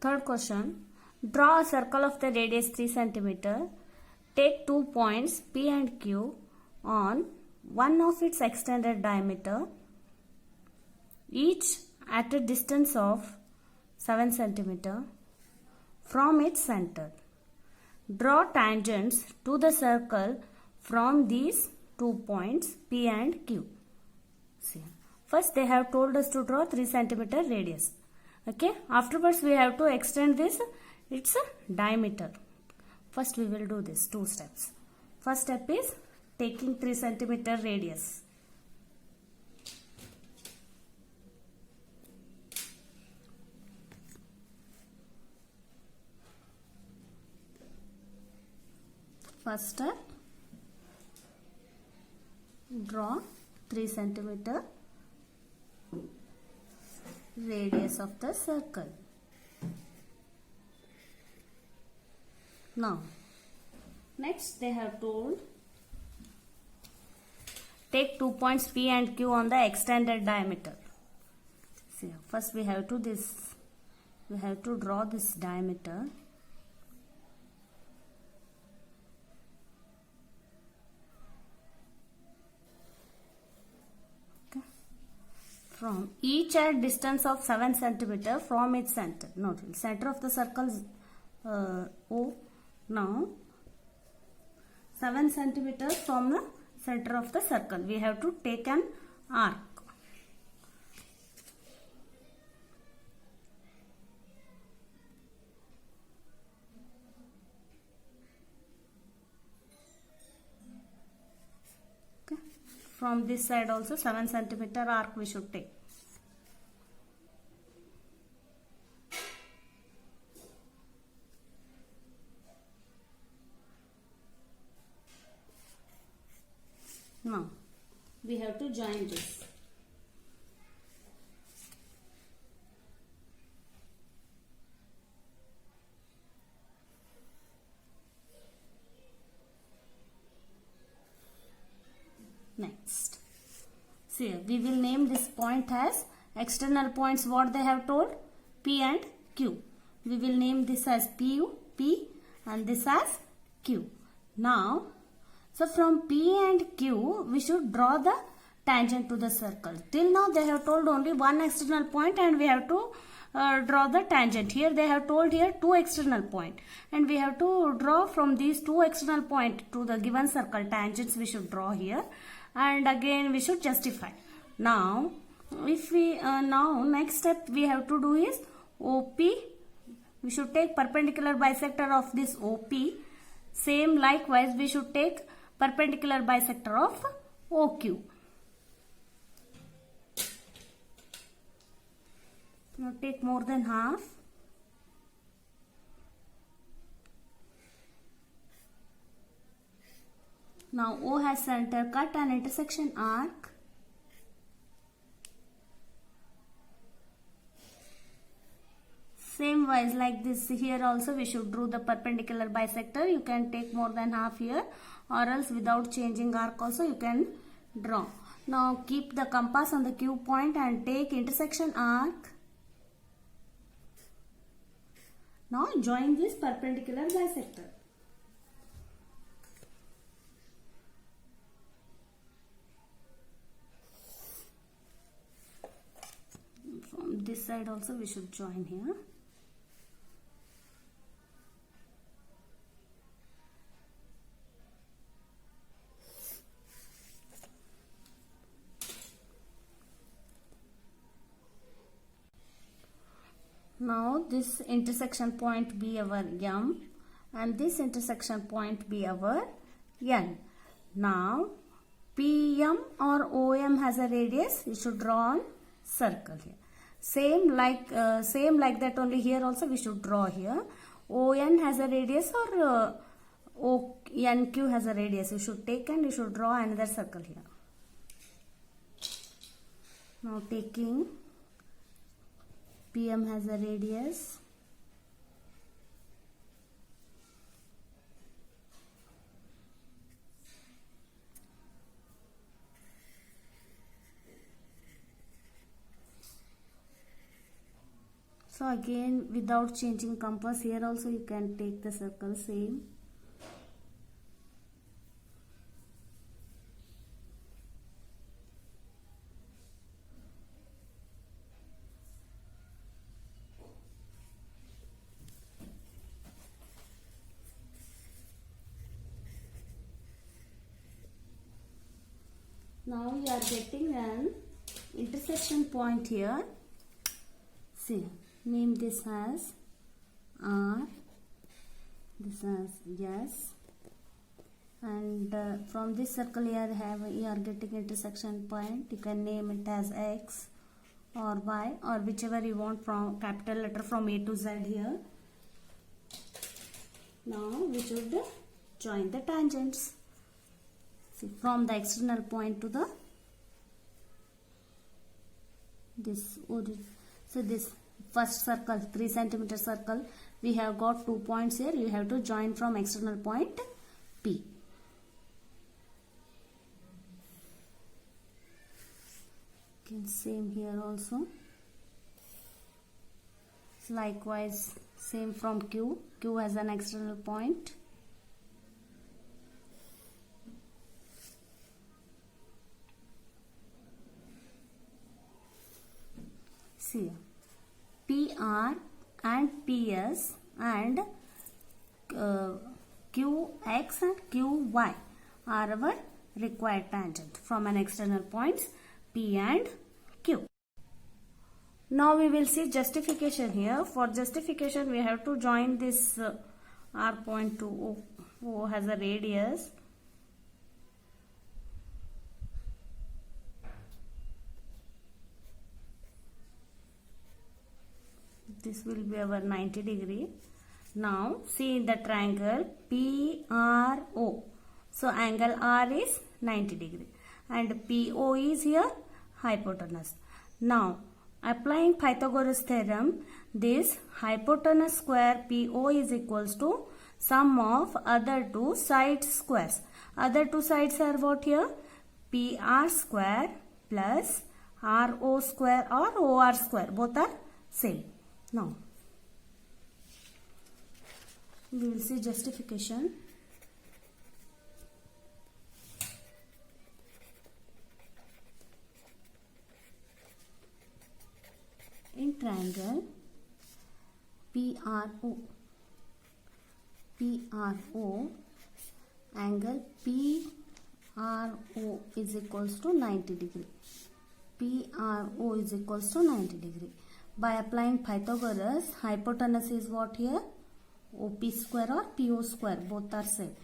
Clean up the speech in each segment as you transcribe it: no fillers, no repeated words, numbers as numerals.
Third question. Draw a circle of the radius 3 cm. Take 2 points P and Q on one of its extended diameter, each at a distance of 7 cm from its center. Draw tangents to the circle from these 2 points P and Q. See, first they have told us to draw 3 cm radius. Okay, afterwards we have to extend this, its diameter. First we will do this 2 steps. First step is taking 3 cm radius. First step, draw 3 cm radius of the circle. Now, next they have told take 2 points P and Q on the extended diameter. See, first we have to draw this diameter. Okay. From each at distance of 7 cm from its center. Note, center of the circle is O. Now 7 cm from the center of the circle we have to take an arc. Okay. From this side also 7 cm arc we should take. Now, we have to join this. Next, see, we will name this point as external points. What they have told? P and Q. We will name this as P and this as Q. Now, so from P and Q, we should draw the tangent to the circle. Till now they have told only one external point and we have to draw the tangent. Here they have told here 2 external point and we have to draw from these 2 external point to the given circle tangents we should draw here, and again we should justify. Now if we now next step we have to do is OP. We should take perpendicular bisector of this OP. Same likewise we should take perpendicular bisector of OQ. Now take more than half. Now O has center, cut an intersection arc. Same wise like this, here also we should draw the perpendicular bisector. You can take more than half here, or else without changing arc also you can draw. Now keep the compass on the Q point and take intersection arc. Now join this perpendicular bisector. From this side also we should join here. Now this intersection point be our M and this intersection point be our N. Now PM or OM has a radius, you should draw on circle here. Same like that only here also we should draw here. ON has a radius or ONQ has a radius. You should take and you should draw another circle here. Now taking PM has a radius. So again, without changing compass, here also you can take the circle same. Now you are getting an intersection point here. See, name this as R, this as S, and from this circle here you are getting intersection point. You can name it as X or Y or whichever you want, from capital letter from A to Z here. Now we should join the tangents. See, from the external point to the this origin. So this first circle, 3 cm circle, we have got 2 points here. You have to join from external point P. Okay, same here also. So likewise, same from Q. Q has an external point. See, PR and PS and QX and QY are our required tangent from an external points P and Q. Now we will see justification here. For justification, we have to join this R point to O. O has a radius. This will be our 90 degree. Now see the triangle PRO. So angle R is 90 degree and PO is here hypotenuse. Now applying Pythagoras theorem, this hypotenuse square PO is equals to sum of other two side squares. Other two sides are what here? PR square plus RO square or OR square. Both are same. Now we will see justification. In triangle PRO, angle PRO is equals to 90 degree. PRO is equals to 90 degree. By applying Pythagoras, hypotenuse is what here? OP square or PO square, both are same.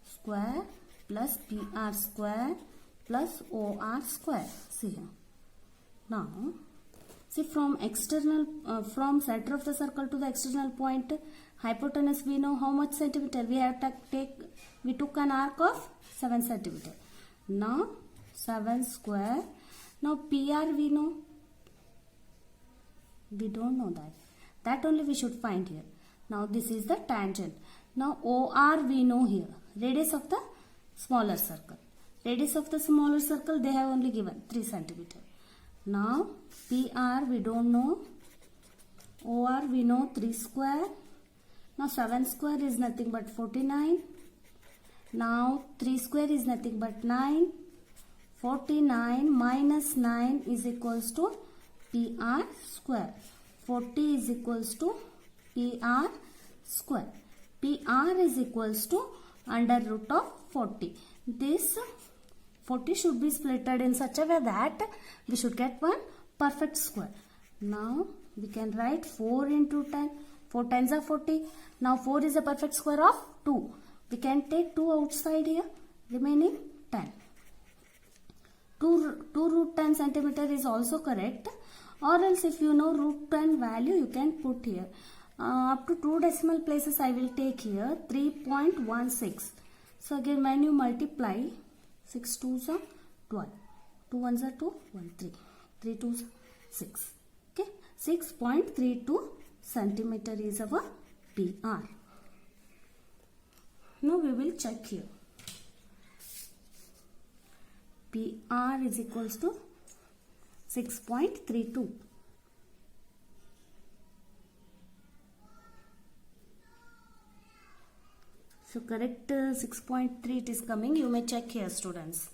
Square plus PR square plus OR square. See here. Now, see from external, from center of the circle to the external point, hypotenuse we know how much centimeter. We have to we took an arc of 7 centimeter. Now 7 square. Now PR we know. We don't know that. That only we should find here. Now this is the tangent. Now OR we know here. Radius of the smaller circle. Radius of the smaller circle they have only given 3 centimeter. Now PR we don't know. OR we know 3 square. Now 7 square is nothing but 49. Now 3 square is nothing but 9. 49 minus 9 is equals to PR square. 40 is equals to PR square. PR is equals to under root of 40. This 40 should be splitted in such a way that we should get one perfect square. Now we can write 4 into 10. 4 times are 40. Now 4 is a perfect square of 2. We can take 2 outside here. Remaining 10. 2 root 10 centimeter is also correct. Or else if you know root 10 value, you can put here. Up to 2 decimal places I will take here. 3.16. So again when you multiply, 6 2s are 12. 2 1s are 2, 1 3. 3 2s 6. Okay. 6.32 centimeter is our PR. Now we will check here. PR is equals to 6.32. So correct 6.3 it is coming. You may check here, students.